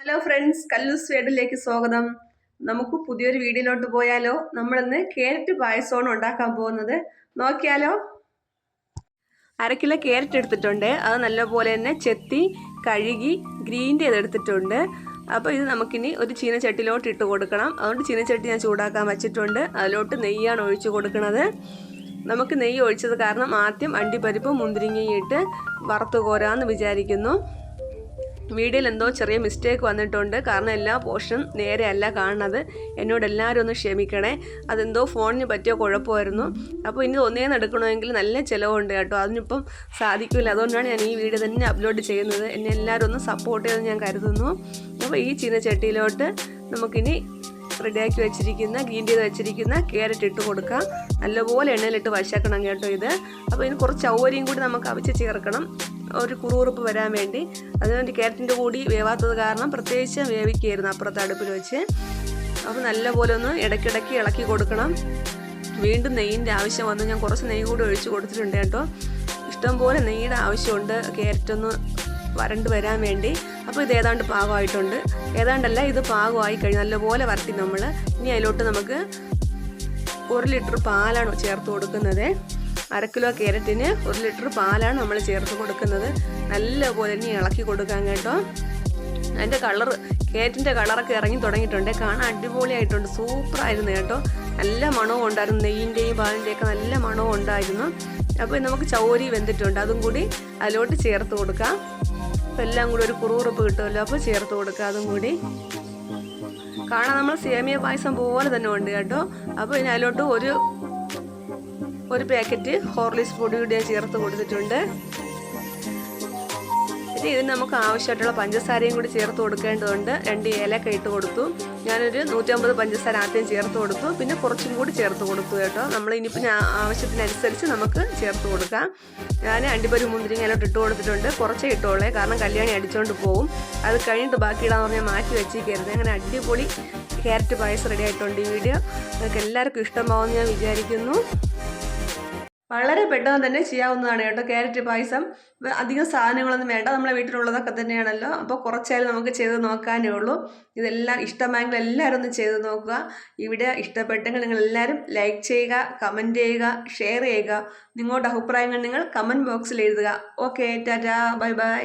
Hello friends, കല്ലൂസ് വേഡിലേക്ക് സ്വാഗതം. നമുക്ക് പുതിയൊരു വീഡിയോയിലോട്ട് പോയാലോ? നമ്മളിന്ന് ക്യാരറ്റ് പായസമാണ് ഉണ്ടാക്കാൻ പോകുന്നത്. നോക്കിയാലോ? 1/2 കിലോ ക്യാരറ്റ് എടുത്തിട്ടുണ്ട്. അത് നല്ലപോലെ തന്നെ ചെത്തി കഴുകി ഗ്രീൻഡ് ചെയ്തെടുത്തിട്ടുണ്ട്. അപ്പോൾ ഇത് നമുക്കിനി ഒരു ചീനച്ചട്ടിയിലോട്ട് ഇട്ട് കൊടുക്കണം. അതുകൊണ്ട് ചീനച്ചട്ടി ഞാൻ ചൂടാക്കാൻ വെച്ചിട്ടുണ്ട്. അതിലോട്ട് നെയ്യാണ് ഒഴിച്ചു കൊടുക്കുന്നത്. നമുക്ക് നെയ്യ് ഒഴിച്ചത് കാരണം ആദ്യം അണ്ടിപ്പരിപ്പ് മുന്തിരിങ്ങയും ഇട്ട് വറുത്ത് കോരാമെന്ന് വിചാരിക്കുന്നു. വീഡിയോയിൽ എന്തോ ചെറിയ മിസ്റ്റേക്ക് വന്നിട്ടുണ്ട്, കാരണം എല്ലാ പോർഷനും നേരെയല്ല കാണുന്നത്. എന്നോട് എല്ലാവരും ഒന്ന് ക്ഷമിക്കണേ. അതെന്തോ ഫോണിന് പറ്റിയ കുഴപ്പമായിരുന്നു. അപ്പോൾ ഇനി ഒന്നേന്ന് എടുക്കണമെങ്കിൽ നല്ല ചിലവുണ്ട് കേട്ടോ. അതിനിപ്പം സാധിക്കില്ല. അതുകൊണ്ടാണ് ഞാൻ ഈ വീഡിയോ തന്നെ അപ്ലോഡ് ചെയ്യുന്നത്. എന്നെ എല്ലാവരും ഒന്ന് സപ്പോർട്ട് ചെയ്തെന്ന് ഞാൻ കരുതുന്നു. അപ്പോൾ ഈ ചീനച്ചട്ടിയിലോട്ട് നമുക്കിനി റെഡിയാക്കി വെച്ചിരിക്കുന്ന ഗ്രീൻ ചെയ്ത് വെച്ചിരിക്കുന്ന ക്യാരറ്റ് ഇട്ട് കൊടുക്കാം. നല്ലപോലെ എണ്ണയിലിട്ട് വശക്കണം കേട്ടോ ഇത്. അപ്പോൾ ഇതിന് കുറച്ച് ചൗവരിയും കൂടി നമുക്ക് അവിച്ച് ചേർക്കണം, ഒരു കുറുകുറുപ്പ് വരാൻ വേണ്ടി. അതുകൊണ്ട് ക്യാരറ്റിൻ്റെ കൂടി വേവാത്തത് കാരണം പ്രത്യേകിച്ച് വേവിക്കുകയായിരുന്നു അപ്പുറത്തെ അടുപ്പിൽ വെച്ച്. അപ്പോൾ നല്ലപോലെ ഒന്ന് ഇടയ്ക്കിടയ്ക്ക് ഇളക്കി കൊടുക്കണം. വീണ്ടും നെയ്യിൻ്റെ ആവശ്യം വന്നു. ഞാൻ കുറച്ച് നെയ്യ് കൂടി ഒഴിച്ച് കൊടുത്തിട്ടുണ്ട് കേട്ടോ. ഇഷ്ടംപോലെ നെയ്യുടെ ആവശ്യമുണ്ട് ക്യാരറ്റൊന്ന് വരണ്ട് വരാൻ വേണ്ടി. അപ്പോൾ ഇത് ഏതാണ്ട് പാകമായിട്ടുണ്ട്. ഏതാണ്ടല്ല, ഇത് പാകമായി കഴിഞ്ഞ് നല്ലപോലെ വരട്ടി നമ്മൾ. ഇനി അതിലോട്ട് നമുക്ക് 1 ലിറ്റർ പാലാണ് ചേർത്ത് കൊടുക്കുന്നത്. 1/2 കിലോ ക്യാരറ്റിന് 1 ലിറ്റർ പാലാണ് നമ്മൾ ചേർത്ത് കൊടുക്കുന്നത്. നല്ലപോലെ ഇനി ഇളക്കി കൊടുക്കാൻ കേട്ടോ. അതിൻ്റെ ക്യാരറ്റിൻ്റെ കളറൊക്കെ ഇറങ്ങി തുടങ്ങിയിട്ടുണ്ട്. കാണാൻ അടിപൊളിയായിട്ടുണ്ട്, സൂപ്പറായിരുന്നു കേട്ടോ. നല്ല മണവും ഉണ്ടായിരുന്നു, നെയ്യിൻ്റെയും പാലിൻ്റെയൊക്കെ നല്ല മണവും ഉണ്ടായിരുന്നു. അപ്പോൾ നമുക്ക് ചൗരി വെന്തിട്ടുണ്ട്, അതും കൂടി അതിലോട്ട് ചേർത്ത് കൊടുക്കാം. അപ്പോൾ എല്ലാം കൂടി ഒരു കുറുകുറുപ്പ് കിട്ടുമല്ലോ, അപ്പോൾ ചേർത്ത് കൊടുക്കുക അതും കൂടി. കാണാൻ നമ്മൾ സേമിയ പായസം പോലെ തന്നെ ഉണ്ട് കേട്ടോ. അപ്പോൾ ഇനി അതിലോട്ട് ഒരു പാക്കറ്റ് ഹോർലിക്സ് പൊടി കൂടി ഞാൻ ചേർത്ത് കൊടുത്തിട്ടുണ്ട്. ഇനി ഇതിന് നമുക്ക് ആവശ്യമായിട്ടുള്ള പഞ്ചസാരയും കൂടി ചേർത്ത് കൊടുക്കേണ്ടതുണ്ട്. 2 ഏലക്ക ഇട്ട് കൊടുത്തു. ഞാനൊരു 150 പഞ്ചസാര ആദ്യം ചേർത്ത് കൊടുത്തു, പിന്നെ കുറച്ചും കൂടി ചേർത്ത് കൊടുത്തു കേട്ടോ. നമ്മൾ ഇനിയിപ്പോൾ ആവശ്യത്തിനനുസരിച്ച് നമുക്ക് ചേർത്ത് കൊടുക്കാം. ഞാൻ അണ്ടിപ്പരിപ്പ് മുന്തിരിങ്ങ അതിലോട്ട് ഇട്ട് കൊടുത്തിട്ടുണ്ട്. കുറച്ചേ ഇട്ടോളേ, കാരണം കല്യാണി അടിച്ചുകൊണ്ട് പോകും. അത് കഴിഞ്ഞിട്ട് ബാക്കി ഇടാന്ന് പറഞ്ഞാൽ മാറ്റി വെച്ചേക്കരുത്. അങ്ങനെ അടിപൊളി ക്യാരറ്റ് പായസം റെഡി ആയിട്ടുണ്ട്. ഈ വീഡിയോ നിങ്ങൾക്ക് എല്ലാവർക്കും ഇഷ്ടമാവുമെന്ന് ഞാൻ വിചാരിക്കുന്നു. വളരെ പെട്ടെന്ന് തന്നെ ചെയ്യാവുന്നതാണ് കേട്ടോ ക്യാരറ്റ് പായസം. അധികം സാധനങ്ങളൊന്നും വേണ്ട, നമ്മളെ വീട്ടിലുള്ളതൊക്കെ തന്നെയാണല്ലോ. അപ്പോൾ കുറച്ചായാലും നമുക്ക് ചെയ്ത് നോക്കാനേ ഉള്ളൂ. ഇതെല്ലാം ഇഷ്ടമായെങ്കിൽ എല്ലാവരും ഒന്ന് ചെയ്ത് നോക്കുക. ഈ വീഡിയോ ഇഷ്ടപ്പെട്ടെങ്കിൽ നിങ്ങൾ എല്ലാവരും ലൈക്ക് ചെയ്യുക, കമൻറ്റ് ചെയ്യുക, ഷെയർ ചെയ്യുക. നിങ്ങളുടെ അഭിപ്രായങ്ങൾ നിങ്ങൾ കമൻറ്റ് ബോക്സിൽ എഴുതുക. Okay, Tata, bye bye.